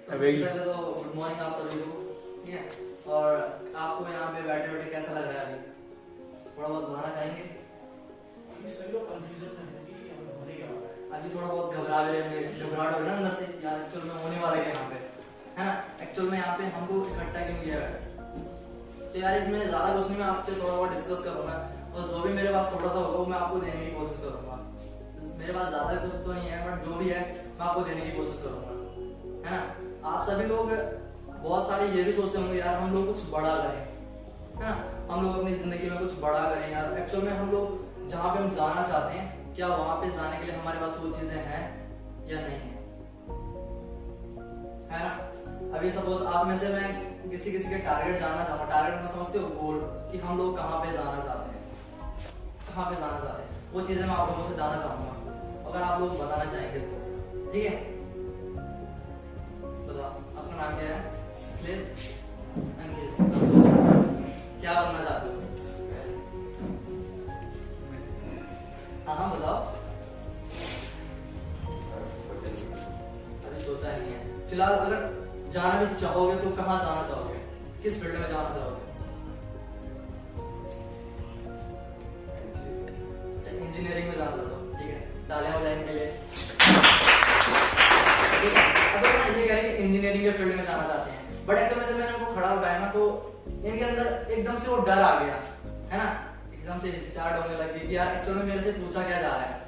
पहले तो good morning आप सभी को, ठीक है। और आपको यहाँ पे बैठे बैठे कैसा लग रहा है? अभी थोड़ा बहुत बताना चाहेंगे? सभी लोग कंफ्यूजन में हैं कि होने क्या वाला है। अभी थोड़ा बहुत घबरा भी रहे होंगे, घबराहट हो रहा है अंदर से यार, एक्चुअल में होने वाला है यहाँ पे, है ना। एक्चुअल में यहाँ पे हमको इकट्ठा क्यों किया है? तो यार इसमें ज्यादा कुछ नहीं, मैं आपसे थोड़ा बहुत डिस्कस करूंगा और जो भी मेरे पास थोड़ा सा होगा मैं आपको देने की कोशिश करूंगा। मेरे पास ज्यादा कुछ तो नहीं है, बट जो भी है मैं आपको देने की कोशिश करूंगा, है ना। आप सभी लोग बहुत सारे ये भी सोचते होंगे यार हम लोग कुछ बड़ा करें, है ना, हम लोग अपनी जिंदगी में कुछ बड़ा करें यार। एक्चुअल में हम लोग जहाँ पे हम जाना चाहते हैं, क्या वहां पे जाने के लिए हमारे पास वो चीजें हैं या नहीं है ना। अभी सपोज आप में से मैं किसी के टारगेट जानना चाहूंगा, टारगेट में समझते हो गोल, कि हम लोग कहाँ पे जाना चाहते हैं, कहाँ पे जाना चाहते हैं, वो चीजें मैं आप लोगों से जानना चाहूंगा, अगर आप लोग बताना चाहेंगे तो, ठीक है। बताओ आपका नाम क्या है? क्या बनना चाहते हो? हाँ बताओ। अभी सोचा नहीं है फिलहाल। अगर जाना भी चाहोगे तो कहाँ जाना चाहोगे, किस फील्ड में जाना चाहोगे? इंजीनियरिंग में जाना चाहते हो, ठीक है, तालियां बजाने के लिए। अगर मैं ये करें कि इंजीनियरिंग के फील्ड में जाना चाहते हैं, बट एक्चुअली जब मैंने उनको खड़ा उठाया ना तो इनके अंदर एकदम से वो डर आ गया, है ना, एकदम से स्टार्ट होने लगी कि यार एक्चुअली मेरे से पूछा क्या जा रहा है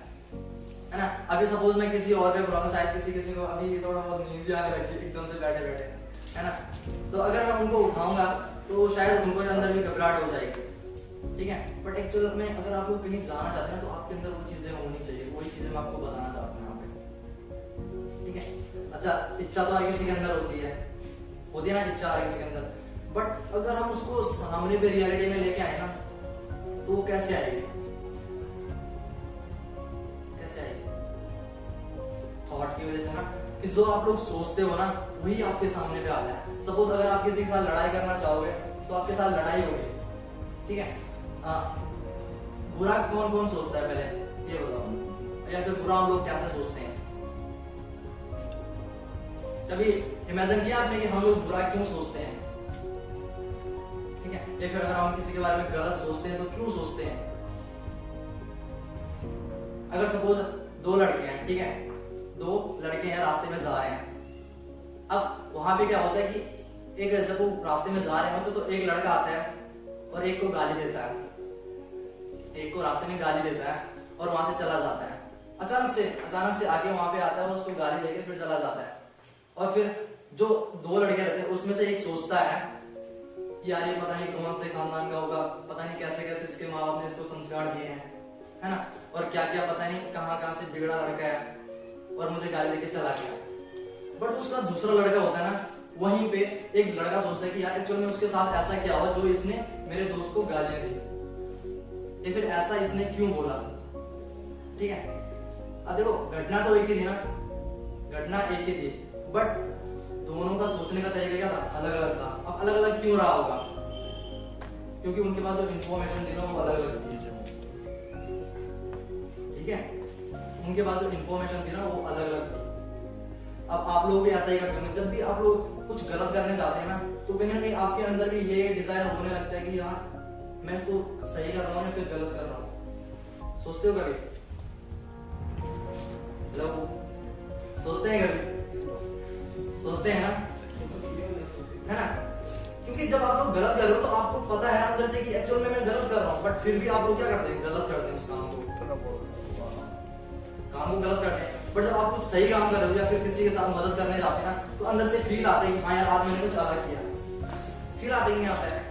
ना। अभी सपोज मैं किसी और पे बुलाऊंगा, शायद किसी को अभी थोड़ा बहुत नींद भी आने लगी एकदम से बैठे बैठे, है ना। तो अगर मैं उनको उठाऊंगा तो शायद उनको अंदर भी घबराहट हो जाएगी, ठीक है। बट एक्चुअल में अगर आप लोग कहीं जाना चाहते हैं तो आपके अंदर वो चीजें होनी चाहिए, वही चीजें मैं आपको बताना चाहता हूँ यहाँ पे, ठीक है। अच्छा, इच्छा तो हर किसी के अंदर होती है ना, इच्छा हर किसी के अंदर, बट अगर हम उसको सामने पे रियलिटी में लेके आए ना तो वो कैसे आएगी? कैसे आएगी? थॉट की वजह से ना, कि जो आप लोग सोचते हो ना वही आपके सामने पे आता है। सपोज अगर आप किसी के साथ लड़ाई करना चाहोगे तो आपके साथ लड़ाई होगी, ठीक है। बुरा कौन कौन सोचता है पहले ये बताओ, या फिर बुरा हम लोग कैसे सोचते हैं? कभी इमेजिन किया आपने कि हम लोग बुरा क्यों सोचते हैं, ठीक है। या फिर अगर हम किसी के बारे में गलत सोचते हैं तो क्यों सोचते हैं? अगर सपोज दो लड़के हैं, ठीक है, दो लड़के हैं रास्ते में जा रहे हैं। अब वहां पे क्या होता है कि एक जब वो रास्ते में जा रहे हैं तो एक लड़का आता है और एक को गाली देता है, एक को रास्ते में गाली देता है और वहां से चला जाता है। अचानक से आके वहां पे आता है और उसको गाली देके फिर चला जाता है। और फिर जो दो लड़के रहते हैं उसमें से एक सोचता है यार ये पता नहीं कौन से खानदान का होगा, पता नहीं कैसे कैसे इसके माँ बाप ने इसको संस्कार दिए हैं, है ना, और क्या क्या पता नहीं कहाँ से बिगड़ा लड़का है और मुझे गाली देके चला गया। बट उसका दूसरा लड़का होता है ना, वहीं पे एक लड़का सोचता है कि यार एक्चुअल में उसके साथ ऐसा क्या हुआ जो इसने मेरे दोस्त को गालियां दी, या फिर ऐसा इसने क्यों बोला, ठीक है। अब देखो घटना तो एक ही थी ना, घटना एक ही थी, बट दोनों का सोचने का तरीका क्या था? अलग अलग था। अब अलग अलग क्यों रहा होगा? क्योंकि उनके पास जो इंफॉर्मेशन थी ना वो अलग अलग थी, ठीक है, उनके पास जो इंफॉर्मेशन थी ना वो अलग अलग थी। अब आप लोग भी ऐसा ही करते हैं, जब भी आप लोग कुछ गलत करने जाते हैं ना तो कहीं ना कहीं आपके अंदर भी ये डिजायर होने लगता है कि यार मैं इसको सही कर रहा हूँ या फिर गलत कर रहा हूँ। सोचते हो कभी? हेलो, सोचते हैं कभी? सोचते हैं ना, है ना। क्योंकि जब आप लोग गलत कर रहे हो तो आपको पता है अंदर से कि एक्चुअल में मैं गलत कर रहा हूँ, बट फिर भी आप लोग क्या करते हैं? गलत करते हैं उस काम को गलत करते हैं। बट जब आप कुछ सही काम कर रहे हो या फिर किसी के साथ मदद करने जाते हैं ना तो अंदर से फील आते हैं कि हाँ यार आज मैंने कुछ अलग किया, फील आते ही नहीं आता है।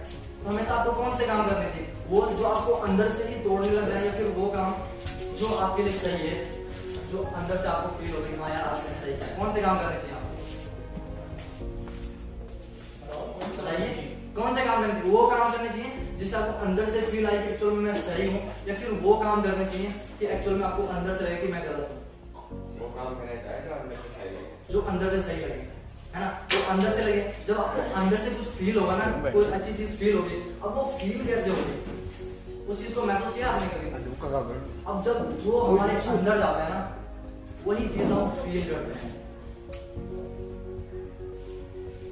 तो हमेशा आपको कौन से काम करने चाहिए? वो जो आपको अंदर से ही तोड़ने लग जाए, या फिर वो काम जो आपके लिए सही है, जो अंदर से आपको फील होता है कि हाँ यार आज मैंने सही किया। कौन से काम करने चाहिए आपको? बताइए, कौन से काम करने चाहिए? वो काम करने चाहिए जिससे आपको अंदर से फील आए कि एक्चुअल में मैं सही हूँ, या फिर वो काम करने चाहिए कि एक्चुअल में आपको अंदर से लगे कि मैं गलत हूँ? वो काम करना चाहिए जो अंदर से सही लगे, जो अंदर से सही लगे, है ना। तो अंदर से लगे, जब आपको अंदर से कुछ फील होगा ना, कोई अच्छी चीज फील होगी, अब वो फील कैसे होगी? उस चीज को महसूस किया आपने कभी? अब जब जो हमारे अंदर जाता है ना वही चीज हम फील करते हैं,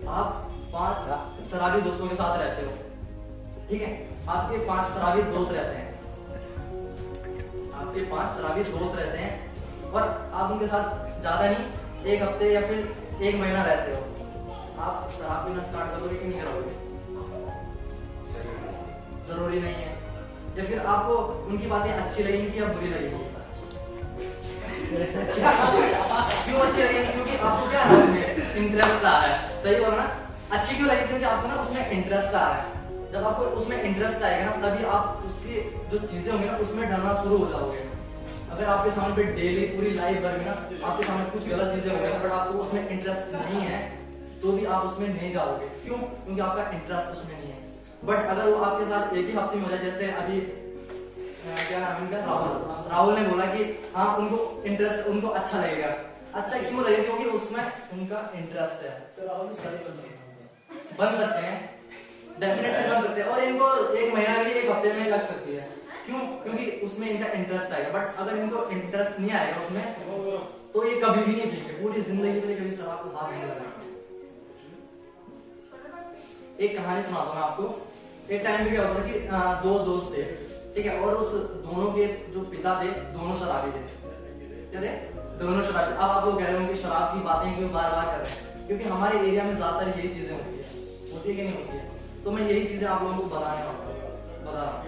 आप 5 शराबी दोस्तों के साथ रहते हो, ठीक है, आपके 5 शराबी दोस्त रहते हैं, आपके 5 शराबी दोस्त रहते हैं और आप उनके साथ ज्यादा नहीं 1 हफ्ते या फिर 1 महीना रहते हो, आप शराब पीना स्टार्ट करोगे कि नहीं करोगे? जरूरी नहीं है। या फिर आपको उनकी बातें अच्छी लगेंगी या बुरी लगेंगी? क्यों अच्छी लगेंगी? क्योंकि आपको क्या है उसमें इंटरेस्ट आ रहा है, सही बोला ना? अच्छी क्यों लगेगी? क्योंकि आपको ना उसमें इंटरेस्ट आ रहा है। जब आपको उसमें इंटरेस्ट आएगा ना तभी आप उसकी जो चीजें होंगी ना उसमें ढलना शुरू हो जाओगे। अगर आपके सामने पे डेली पूरी लाइफ भर में ना आपके सामने कुछ गलत चीजें होंगी बट आपको उसमें इंटरेस्ट नहीं है तो भी आप उसमें नहीं जाओगे। क्यों? क्योंकि आपका इंटरेस्ट उसमें नहीं है। बट अगर वो आपके साथ एक ही हफ्ते में हो जाए, जैसे अभी क्या नाम है इनका, राहुल ने बोला कि हाँ उनको इंटरेस्ट, उनको अच्छा लगेगा। अच्छा क्यों लगेगा? क्योंकि उसमें उनका इंटरेस्ट है। तो राहुल भी सारे बन सकते हैं, डेफिनेटली बन सकते हैं और इनको 1 महीना भी 1 हफ्ते में लग सकती है। क्यों? क्योंकि उसमें इनका इंटरेस्ट आएगा। बट अगर इनको इंटरेस्ट नहीं आएगा उसमें तो ये कभी भी नहीं पिएंगे, पूरी जिंदगी के लिए कभी शराब को हाथ नहीं लगाएंगे। एक कहानी सुनाता हूँ मैं आपको। एक टाइम पे क्या होता था कि 2 दोस्त थे, ठीक है, और उस दोनों के जो पिता थे दोनों शराबी थे। क्या थे? दोनों शराबी। अब आप लोग कह रहे होंगे शराब की बातें क्यों बार-बार कर रहे हैं? क्योंकि हमारे एरिया में ज्यादातर यही चीजें होती है कि नहीं होती है? तो मैं यही चीजें आप लोगों को बता रहा हूँ,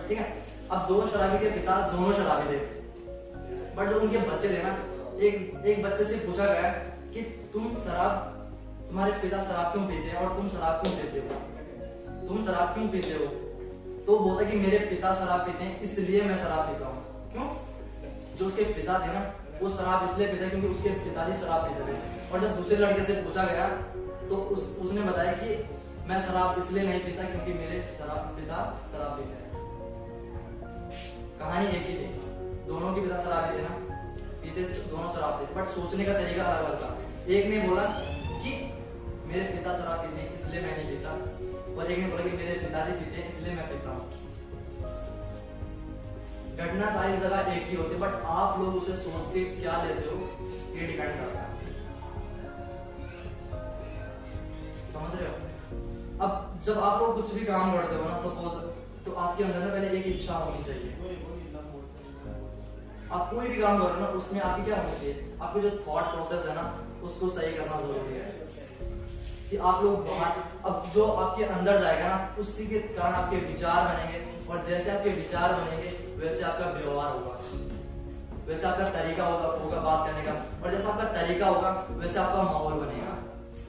ठीक है। अब 2 शराबी के पिता दोनों शराबी थे, बट जो उनके बच्चे थे ना, एक बच्चे से पूछा गया कि तुम्हारे पिता शराब क्यों पीते हैं और तुम शराब क्यों पीते हो? तुम शराब क्यों पीते हो? तो बोलता कि मेरे पिता शराब पीते हैं इसलिए मैं शराब पीता हूँ। क्यों? जो उसके पिता थे ना वो शराब इसलिए पीते क्योंकि उसके पिताजी शराब पीते थे। और जब दूसरे लड़के से पूछा गया तो उसने बताया कि मैं शराब इसलिए नहीं पीता क्योंकि मेरे पिता शराब पीते हैं। कहानी एक ही थी, दोनों के पिता शराबी थे ना, पीछे दोनों शराब थे, बट सोचने का तरीका अलग अलग था। एक ने बोला कि मेरे पिता शराब पीते हैं इसलिए मैं नहीं पीता, और एक ने बोला कि मेरे पिताजी पीते हैं इसलिए मैं पीता हूँ। घटना सारी जगह एक ही होती है, बट आप लोग उसे सोच के क्या लेते हो ये डिपेंड करता है। समझ रहे हो? अब जब आप लोग कुछ भी काम करते हो ना, सपोज, तो आपके अंदर ना पहले एक इच्छा होनी चाहिए। आप कोई भी काम करो ना उसमें आपकी क्या होनी चाहिए? आपकी जो थॉट प्रोसेस है ना उसको सही करना जरूरी है कि आप लोग बाहर, अब जो आपके अंदर जाएगा ना उसी के कारण आपके विचार बनेंगे, और जैसे आपके विचार बनेंगे वैसे आपका व्यवहार होगा, वैसे आपका तरीका होगा बात करने का, और जैसा आपका तरीका होगा वैसे आपका माहौल बनेगा,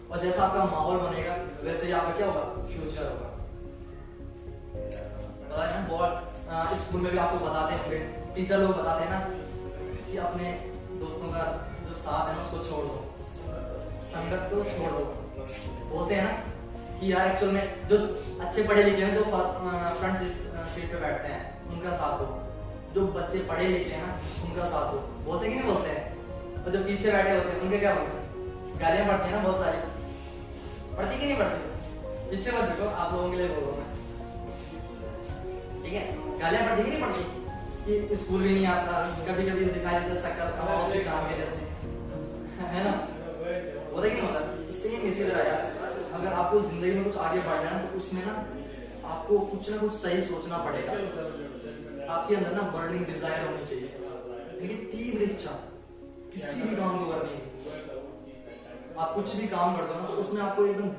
और जैसा आपका माहौल बनेगा वैसे ही आपका क्या होगा? फ्यूचर होगा। बहुत स्कूल में भी आपको बताते होंगे, टीचर लोग बताते हैं ना कि अपने दोस्तों का जो साथ है ना उसको छोड़ दो, संगत को छोड़ दो। बोलते हैं ना कि यार एक्चुअल में जो अच्छे पढ़े लिखे हैं, जो फ्रंट सीट पे बैठते हैं उनका साथ दो, जो बच्चे पढ़े लिखे हैं ना उनका साथ दो। बोलते कि नहीं बोलते हैं? और जो पीछे बैठे होते हैं उनके क्या बोलते हैं? गालियां पड़ती है ना बहुत सारी, पढ़ती कि नहीं पढ़ती? पीछे मत देखो, आप लोगों के लिए बोल रहा हूं मैं, ठीक है? गालियां पड़ती कि नहीं पड़ती? कि स्कूल भी नहीं आता, कभी कभी दिखाई देता शक्ल काम के जैसे, है ना? होता कि नहीं होता? सेम इसी तरह यार, अगर आपको जिंदगी में कुछ आगे बढ़ना है तो उसमें ना आपको कुछ ना कुछ सही सोचना पड़ेगा। आपके अंदर ना बर्निंग डिजायर होनी चाहिए, लेकिन तीव्र इच्छा किसी भी काम को करनी है। आप कुछ भी काम करते हो ना तो उसमें आपको एकदम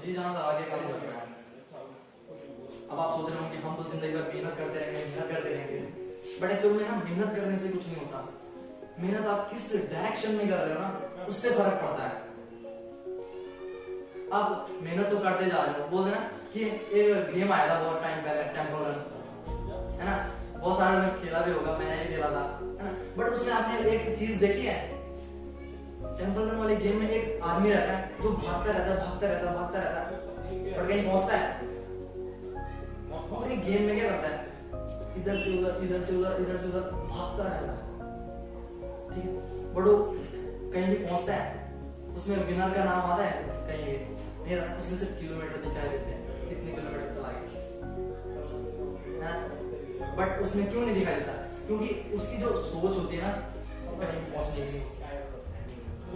जी जान लगा के काम करना है। अब आप सोच रहे हो कि हम तो जिंदगी भर मेहनत करते रहेंगे, बट एक्चुअल में ना मेहनत करने से कुछ नहीं होता। मेहनत आप किस डायरेक्शन में कर रहे हो ना उससे फर्क पड़ता है। आप मेहनत तो करते जा रहे हो, बोल देना कि एक गेम आया था बहुत टाइम पहले, टेम्पल रन, है ना? बहुत सारे लोग खेला भी होगा, मैंने भी खेला था, है ना? बट उसमें आपने एक चीज देखी है, टेम्पल रन वाले गेम में एक आदमी रहता है जो भागता रहता है और कहीं पहुंचता है। और एक गेम में क्या करता है? इधर से उधर भागता रहता है, ठीक है? बट वो कहीं भी पहुंचता है, उसमें विनर का नाम आता है कहीं भी नहीं, उसमें सिर्फ किलोमीटर दिखाई देते हैं, कितने किलोमीटर चला गया, बट उसमें क्यों नहीं दिखाई देता? क्योंकि उसकी जो सोच होती है ना वो कहीं पहुंचने की नहीं,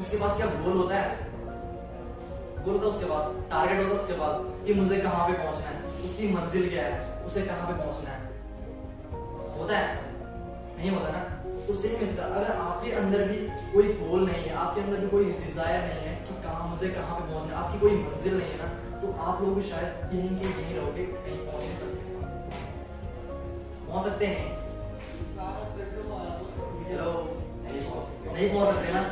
उसके पास क्या गोल होता है? गोल होता है उसके पास, टारगेट होता है उसके पास कि मुझे कहाँ पे पहुंचना है, उसकी मंजिल क्या है, उसे कहाँ पे पहुंचना है। होता है? नहीं होता ना? तो सेम इसका, अगर आपके अंदर भी कोई गोल नहीं है, आपके अंदर भी कोई डिजायर नहीं है कि मुझे कहाँ पे पहुंचना है, आपकी कोई मंजिल नहीं है ना, तो आप लोग भी शायद यहीं के यहीं रहोगे, कहीं पहुंच नहीं सकते। पहुंच सकते हैं? हेलो, नहीं पहुंच सकते ना?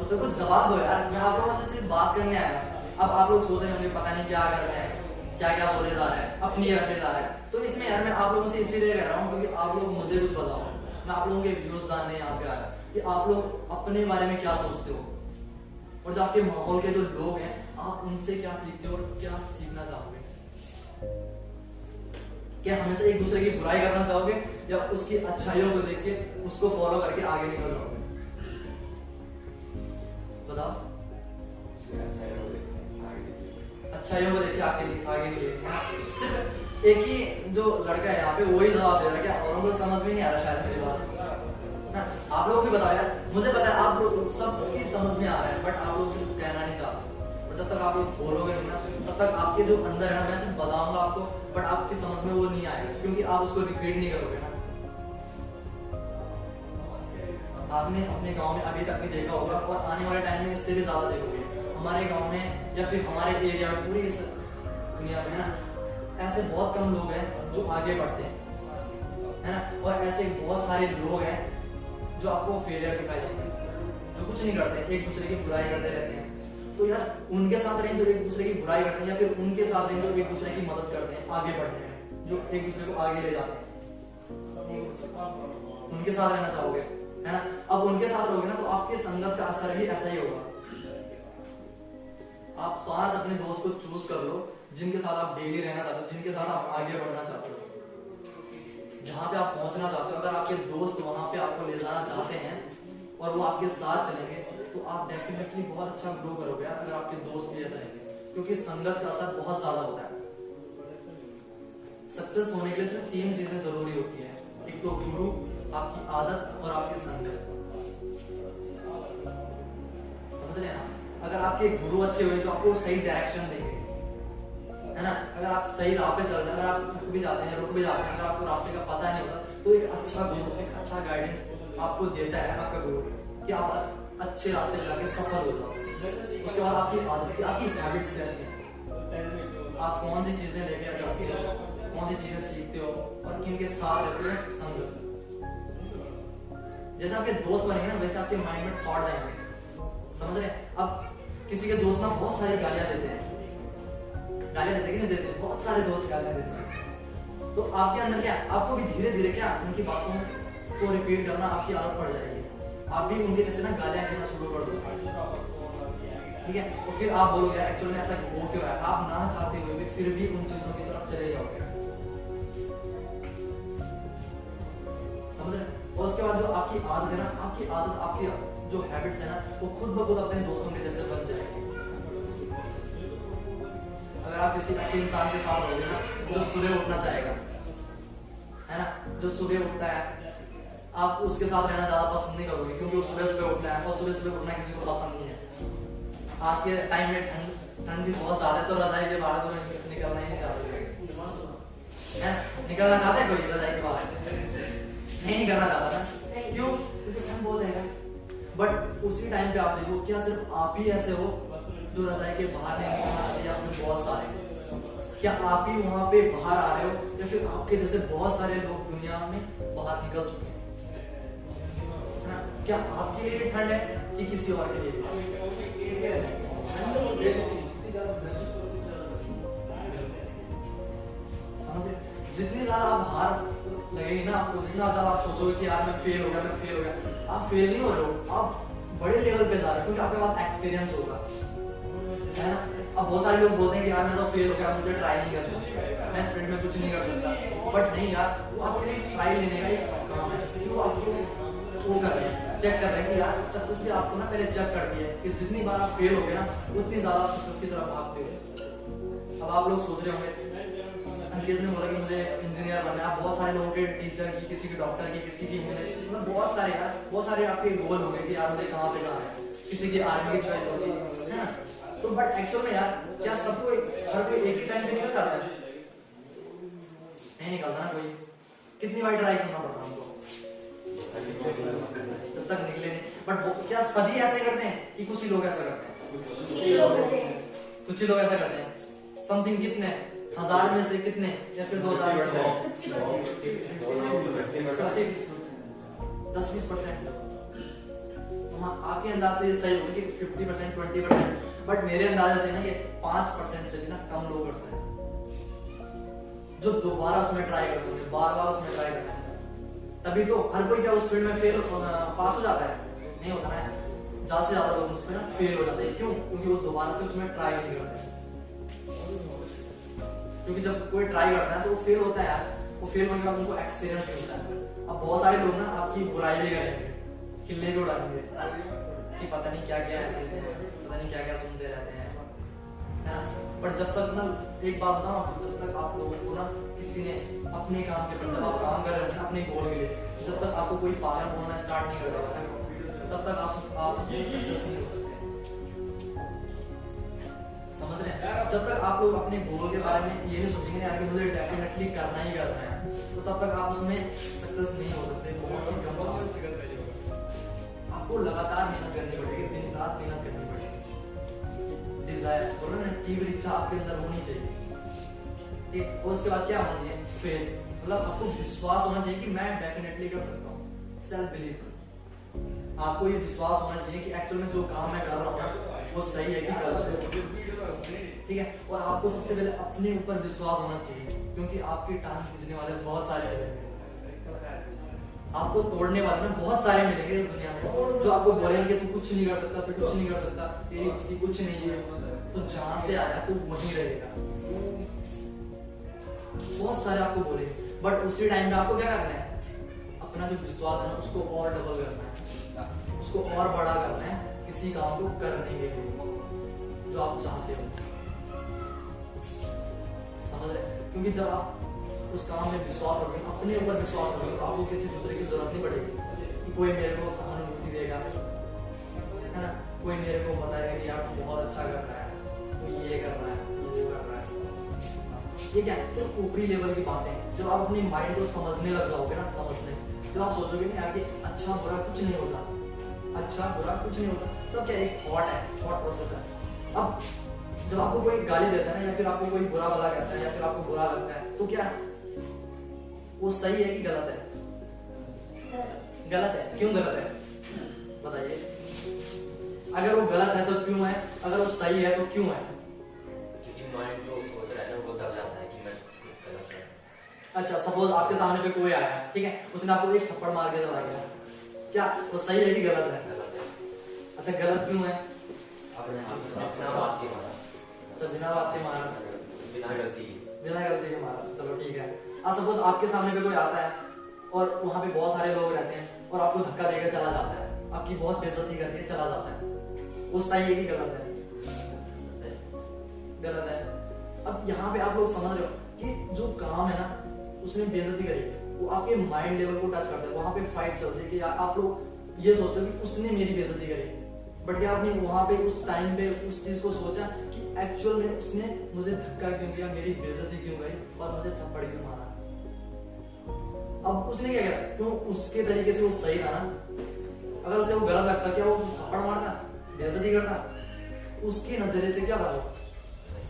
तो कुछ जवाब दो यार, मैं आप लोगों से सिर्फ बात करने आया। अब आप लोग सोच रहे होंगे पता नहीं क्या कर रहे हैं, क्या क्या बोले जा रहे हैं, अपनी रखने जा रहे हैं। तो इसमें यार मैं आप लोगों से इसलिए कह रहा हूँ क्योंकि आप लोग मुझे कुछ बताओ, मैं आप लोगों के व्यूज जानने यहाँ पे आया कि आप लोग अपने बारे में क्या सोचते हो, और जो आपके माहौल के जो लोग हैं आप उनसे क्या सीखते हो और क्या सीखना चाहोगे। क्या हमेशा एक दूसरे की बुराई करना चाहोगे या उसकी अच्छाइयों को देख के उसको फॉलो करके आगे निकल जाओगे? बताओ। अच्छाइयों को देख के आगे निकले। सिर्फ एक ही जो लड़का है यहाँ पे वही जवाब दे रहा है, क्या औरों को समझ में नहीं आ रहा शायद मेरी बात? आप लोग भी बताओ यार, मुझे पता है आप लोग सबकी समझ में आ रहा है, बट आप लोग सिर्फ कहना नहीं चाहते। और जब तक आप लोग बोलोगे नहीं ना, तब तक आपके जो अंदर है ना, मैं सिर्फ बताऊंगा आपको, बट आपकी समझ में वो नहीं आएगा क्योंकि आप उसको रिपीट नहीं करोगे ना। आपने अपने गांव में अभी तक भी देखा होगा और आने वाले टाइम में इससे भी ज्यादा देखोगे। हमारे गांव में या फिर हमारे एरिया में, पूरी इस दुनिया में ना, ऐसे बहुत कम लोग हैं जो आगे बढ़ते हैं, है ना? और ऐसे बहुत सारे लोग हैं जो आपको फेलियर दिखाई देते हैं, जो कुछ नहीं करते, एक दूसरे की बुराई करते रहते हैं। तो यार उनके साथ रहें जो एक दूसरे की बुराई करते हैं, या फिर उनके साथ रहें जो एक दूसरे की मदद करते हैं, आगे बढ़ते हैं, जो एक दूसरे को आगे ले जाते हैं। उनके साथ रहना चाहोगे, है ना? अब उनके साथ रहोगे ना तो आपके संगत का असर भी ऐसा ही होगा। आप 5 अपने दोस्त को चूज कर लो जिनके साथ आप डेली रहना चाहते हो, जिनके साथ आप आगे बढ़ना चाहते हो, जहां पे आप पहुंचना चाहते हो। अगर आपके दोस्त वहां पे आपको ले जाना चाहते हैं और वो आपके साथ चलेंगे तो आप डेफिनेटली बहुत अच्छा ग्रो करोगे अगर आपके दोस्त भी ऐसा रहेंगे, क्योंकि संगत का असर बहुत ज्यादा होता है। सक्सेस होने के लिए सिर्फ 3 चीजें जरूरी होती है, एक तो गुरु, आपकी आदत और आपकी संगत। समझ रहे हैं आप? अगर आपके गुरु अच्छे हुए जो आपको सही डायरेक्शन देंगे, है ना? अगर आप सही राह पे चल रहे हैं, अगर आप थक भी जाते हैं, रुक भी जाते हैं, अगर आपको रास्ते का पता नहीं होता, तो एक अच्छा गुरु, एक अच्छा गाइडेंस आपको देता है आपका गुरु कि आप अच्छे रास्ते जाके सफल हो जाओ। उसके बाद आपकी आदत, आपकी हैबिट्स कैसी हैं, आप कौन सी चीजें लेके जाते हो, कौन सी चीजें सीखते हो और किनके साथ रहते हो, संगत। जैसे आपके दोस्त बनेंगे ना वैसे आपके माइंड में थॉट आएंगे। समझ रहे? अब किसी के दोस्त ना बहुत सारी गालियां देते हैं, गालियां देते कि नहीं देते, बहुत सारे दोस्त गालियां देते हैं, तो आपके अंदर क्या, आपको भी धीरे धीरे क्या उनकी बातों को रिपीट करना आपकी आदत पड़ जाएगी। आप भी उनके जैसे ना गालियां देना शुरू कर दो, ठीक है? और फिर आप बोलोगे एक्चुअली में ऐसा हो क्यों रहा है, आप ना चाहते हुए भी फिर भी उन चीजों की तरफ चले जाओगे। समझ रहे? और उसके बाद जो आपकी आदत है ना, आपकी आदत, आपकी जो हैबिट्स है ना, वो खुद ब खुद अपने दोस्तों के जैसे बन जाएगी। अगर आप किसी अच्छे इंसान के साथ रहोगे ना जो सुबह उठना चाहेगा, है ना, जो सुबह उठता है, आप उसके साथ रहना ज्यादा पसंद नहीं करोगे क्योंकि वो सुबह सुबह उठता है और सुबह सुबह उठना किसी को पसंद नहीं है। आज के टाइम में ठंड भी बहुत ज्यादा है तो रजाई के बाहर तो निकलना ही नहीं चाहते, निकलना चाहते हैं कोई रजाई के बाहर? नहीं निकलना चाहता था, क्यों? क्योंकि ठंड बहुत है। बट उसी टाइम पे आप देखो क्या सिर्फ आप ही ऐसे हो जो रजाई के बाहर नहीं निकलना चाहते, या फिर बहुत सारे? क्या आप ही वहां पे बाहर आ रहे हो या फिर आपके जैसे बहुत सारे लोग दुनिया में बाहर निकल चुके हैं? क्या आपके लिए भी ठंड है कि किसी और के लिए? समझे? जितनी ज्यादा आप हार लगेगी ना आपको, जितना ज्यादा आप सोचोगे कि यार मैं फेल हो गया, मैं फेल हो गया, आप फेल नहीं हो रहे हो, आप बड़े लेवल पे जा रहे हो क्योंकि आपके पास एक्सपीरियंस होगा, है ना? अब बहुत सारे लोग बोलते हैं कि यार मैं तो फेल हो गया, मुझे ट्राई नहीं कर सकता, मैं इस फील्ड में कुछ नहीं कर सकता। बट नहीं यार, वो आपके लिए ट्राई लेने का ही काम है, क्योंकि वो आपको वो कर रहे हैं, चेक कर रहे हैं कि यार सक्सेस भी आपको ना पहले चेक करती है कि जितनी बार आप फेल हो गए ना उतनी ज्यादा सक्सेस की तरफ भागते हो। अब आप लोग सोच रहे होंगे अंग्रेज ने बोला कि मुझे इंजीनियर बनना है, बहुत सारे लोगों के टीचर की, किसी के डॉक्टर की, किसी की इंजीनियर, मतलब बहुत सारे यार, बहुत सारे आपके गोल होंगे कि यार मुझे कहाँ पे जाना है, किसी की आर्मी की चॉइस होगी, है ना? तो बट एक्चुअल में यार क्या सबको हर कोई एक ही टाइम पे निकल जाता है? नहीं निकलता ना कोई। कितनी बार ट्राई करना पड़ता है हमको जब तक निकले नहीं। बट क्या सभी ऐसे करते हैं कि कुछ ही लोग ऐसा करते हैं? कुछ ही लोग ऐसा करते हैं। समथिंग कितने 1000 में से कितने या फिर 2000 में से 10-20%। हाँ आपके अंदाज से सही होगी कि 50% 20%, बट मेरे अंदाजे से ना ये 5% से भी ना कम लोग करते हैं जो दोबारा उसमें ट्राई करते हैं, बार बार उसमें ट्राई करते हैं। तभी तो हर कोई क्या उस फील्ड में फेल पास हो जाता है? नहीं होता है। ज्यादा से ज्यादा लोग उसमें ना फेल हो जाते हैं। क्यों? क्योंकि वो दोबारा से उसमें ट्राई नहीं करते। क्योंकि जब कोई ट्राई करता है तो वो फेल होता है यार, वो फेल होने के बाद उनको एक्सपीरियंस मिलता है। अब बहुत सारे लोग ना आपकी बुराई भी करेंगे, किल्ले भी उड़ाएंगे कि पता नहीं क्या क्या चीजें, पता नहीं क्या क्या सुनते रहते हैं, है ना। बट जब तक ना एक बात बताऊं, जब तक आप लोगों को ना किसी ने अपने काम के प्रति, जब आप काम कर रहे हैं अपने गोल के लिए, जब तक आपको कोई पागल बोलना स्टार्ट नहीं कर रहा तब तक आप सक्सेस नहीं हो सकते। समझ रहे हैं? जब तक आप लोग अपने गोल के बारे में ये नहीं सोचेंगे यार कि मुझे डेफिनेटली करना ही करना है, तो तब तक आप उसमें सक्सेस नहीं हो सकते। बहुत ही कम आपको लगातार मेहनत करनी पड़ेगी, दिन रात मेहनत करनी पड़ेगी। डिजायर बोलो ना, तीव्र इच्छा आपके अंदर होनी चाहिए। ठीक, और उसके बाद क्या होना चाहिए? फेल, मतलब आपको विश्वास होना चाहिए कि मैं डेफिनेटली कर सकता हूँ। सेल्फ बिलीव, आपको ये विश्वास होना चाहिए कि एक्चुअल में जो काम मैं कर रहा हूँ वो सही है कि गलत है। ठीक है, और आपको सबसे पहले अपने ऊपर विश्वास होना चाहिए, क्योंकि आपकी टांग खींचने वाले बहुत सारे मिलेंगे, आपको तोड़ने वाले ना बहुत सारे मिलेंगे इस दुनिया में, जो आपको बोलेंगे तू कुछ नहीं कर सकता, तू कुछ नहीं कर सकता, तेरी किसी कुछ नहीं है, तो जहां से आया तू वहीं रहेगा। बहुत सारे आपको बोलेंगे, बट उसी टाइम पे आपको क्या करना है? अपना जो विश्वास है ना उसको और डबल करना है, उसको और बड़ा करना है किसी काम को करने के लिए जो आप चाहते हो। समझ रहे? क्योंकि जब आप उस काम में विश्वास रखोगे, अपने ऊपर विश्वास रखोगे, तो आपको किसी दूसरे की जरूरत नहीं पड़ेगी कि कोई मेरे को सहानुभूति देगा, है ना, कोई मेरे को बताएगा कि यार बहुत अच्छा कर रहा है, तो ये कर रहा है, वो कर रहा है। ये क्या है? सिर्फ ऊपरी लेवल की बातें। जब आप अपने माइंड को समझने लग जाओगे ना, समझने, जब आप सोचोगे ना यार कि अच्छा बुरा कुछ नहीं होता, अच्छा बुरा कुछ नहीं होता, सब क्या एक थॉट है, थॉट प्रोसेस है। अब जब आपको कोई गाली देता है ना, या फिर आपको कोई बुरा भला कहता है, या फिर आपको बुरा लगता है, तो क्या वो सही है कि गलत है? गलत है। क्यों गलत है बताइए? अगर वो गलत है तो क्यों है? अगर वो सही है तो क्यों है? क्योंकि माइंड जो सोच रहा है ना वो दब जाता है कि मैं गलत है। अच्छा, सपोज आपके सामने पे कोई आया, ठीक है, उसने आपको एक थप्पड़ मार के चला गया, क्या वो सही है कि गलत है? गलत है। अच्छा, गलत क्यों है? अपने बिना बात के मारा। अच्छा, बिना बात के मारा, बिना गलती के मारा, चलो ठीक है। अब सपोज आपके सामने पे कोई आता है और वहां पे बहुत सारे लोग रहते हैं और आपको धक्का देकर चला जाता है, आपकी बहुत बेइज्जती करके चला जाता है, वो सही है कि गलत है? गलत है। अब यहाँ पे आप लोग समझ रहे हो कि जो काम है ना उसने बेइज्जती करी, वो आपके माइंड लेवल को टच करता है, वहां पे फाइट चल रही है कि आप लोग ये सोचते हो कि उसने मेरी बेइज्जती करी, बट क्या आपने वहां पे उस टाइम पे उस चीज को सोचा कि एक्चुअल में उसने मुझे धक्का क्यों किया, मेरी बेइज्जती क्यों करी और मुझे थप्पड़ क्यों मारा? अब उसने क्या किया? क्यों उसके तरीके से वो सही था ना? अगर उसे वो गलत लगता, क्या वो थप्पड़ मारता, बेइज्जती करता? उसके नजरिए से क्या था? वो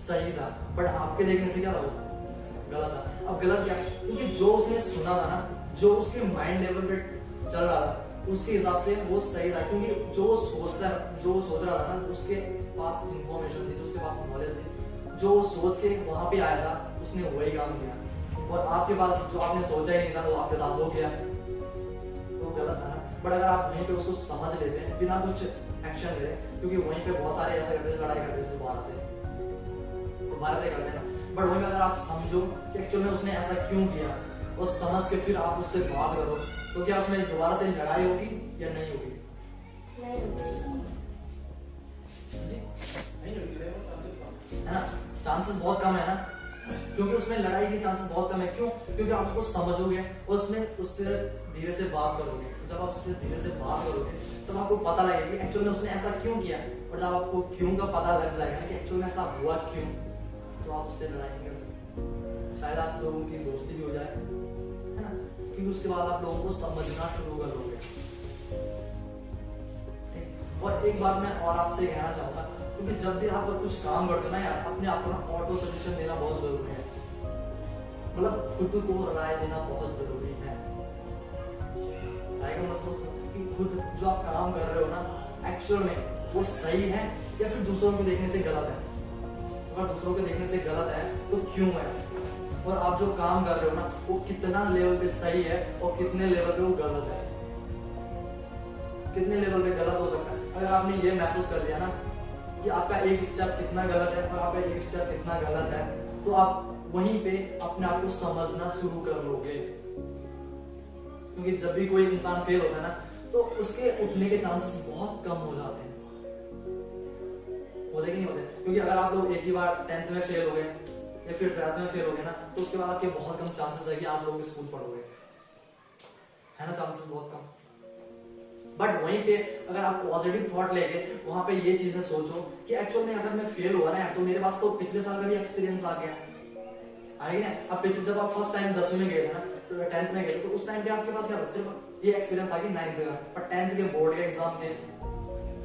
सही था, बट आपके देखने से क्या था? वो गलत था। अब गलत क्या? क्योंकि जो उसने सुना था ना, जो उसके माइंड लेवल पे चल रहा था, उसके हिसाब से वो सही था, क्योंकि जो सोच रहा था ना, उसके पास इंफॉर्मेशन थी, उसके पास नॉलेज थी, जो सोच के वहां पे आया था उसने वही काम किया, और आपके पास जो आपने सोचा ही नहीं था वो आपके साथ हो गया, तो गलत था ना। बट अगर आप वहीं पे उसको समझ लेते हैं बिना कुछ एक्शन ले, क्योंकि वहीं पे बहुत सारे ऐसा करते थे, लड़ाई करते थे दोबारा से करते हैं, बट वहीं पे अगर आप समझो कि एक्चुअल में उसने ऐसा क्यों किया और समझ के फिर आप उससे बात करो, तो क्या उसमें दोबारा से लड़ाई होगी या नहीं होगी? है ना, चांसेस बहुत कम है ना, क्योंकि उसमें लड़ाई के चांसेस बहुत कम है। क्यों? क्योंकि आप उसको समझोगे और उसमें उससे धीरे से बात करोगे, जब आप उससे धीरे से बात करोगे तब आपको पता लगेगा कि एक्चुअल में उसने ऐसा क्यों किया, और जब आपको क्यों का पता लग जाएगा ना कि एक्चुअली में ऐसा हुआ क्यों, तो आप उससे लड़ाई नहीं कर सकते। शायद आप लोगों की दोस्ती भी हो जाए, है ना, क्योंकि उसके बाद आप लोगों को समझना शुरू कर दोगे। और एक बात मैं और आपसे कहना चाहूंगा, क्योंकि जब भी आप कुछ काम करते हो ना यार, अपने आप को ना ऑटो सजेशन देना बहुत जरूरी है। मतलब खुद को राय देना बहुत जरूरी है। राय का मतलब कि खुद जो आप काम कर रहे हो ना, एक्चुअल में वो सही है या फिर दूसरों को देखने से गलत है। अगर दूसरों को देखने से गलत है तो क्यों है, और आप जो काम कर रहे हो ना वो कितना लेवल पे सही है और कितने लेवल पे वो गलत है। कितने लेवल पे गलत हो सकता है, अगर आपने ये महसूस कर लिया ना कि आपका एक स्टेप कितना गलत है और आपका एक स्टेप कितना गलत है, तो आप वहीं पे अपने आप को समझना शुरू कर लोगे। क्योंकि जब भी कोई इंसान फेल होता है ना, तो उसके उठने के चांसेस बहुत कम हो जाते हैं। होते कि नहीं होते? क्योंकि अगर आप लोग एक ही बार 10th में फेल हो गए या फिर 12th में फेल हो गए ना, तो उसके बाद आपके बहुत कम चांसेस है कि आप लोग स्कूल पढ़ोगे, है ना, चांसेस बहुत कम। बट वहीं पे अगर आप पॉजिटिव थॉट लेके वहां पे ये चीजें सोचो कि एक्चुअल में अगर मैं फेल हुआ ना तो मेरे पास तो पिछले साल का भी एक्सपीरियंस आ गया, आएगी ना। अब पिछले जब आप फर्स्ट टाइम 10वीं में गए थे ना, 10th में गए थे, तो उस टाइम पे आपके पास क्या था, सिर्फ ये एक्सपीरियंस था कि 9th का, पर 10th के बोर्ड के एग्जाम थे,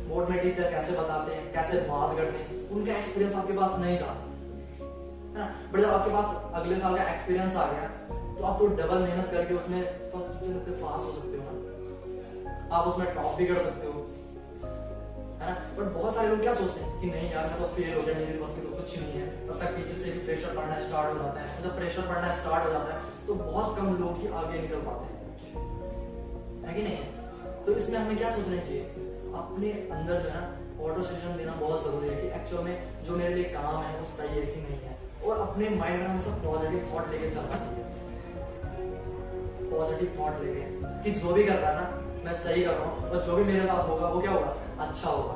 बोर्ड में टीचर कैसे बताते हैं, कैसे बात करते हैं, उनका एक्सपीरियंस आपके पास नहीं था, है ना। बट जब आपके पास अगले साल का एक्सपीरियंस आ गया, तो आप तो डबल मेहनत करके उसमें फर्स्ट डिवीजन पे पास हो सकते हो ना, आप उसमें टॉप भी कर सकते हो, है ना। बट बहुत सारे लोग क्या सोचते हैं कि नहीं यार मैं तो फेल हो गया, मेरे पास तो कुछ नहीं है, तब तक पीछे से भी प्रेशर पड़ना स्टार्ट हो जाता है। जब प्रेशर पड़ना स्टार्ट हो जाता है तो बहुत कम लोग ही आगे निकल पाते हैं, है कि नहीं। तो इसमें हमें क्या सोचना चाहिए, अपने अंदर जो है ना ऑटो सजेशन देना बहुत जरूरी है कि एक्चुअल में जो मेरे लिए काम है वो सही है कि नहीं है, और अपने माइंड में हमेशा पॉजिटिव थॉट लेके चलना चाहिए। पॉजिटिव थॉट लेके कि जो भी कर रहा है ना मैं सही कर रहा हूँ, और जो भी मेरे साथ होगा वो क्या होगा, अच्छा होगा।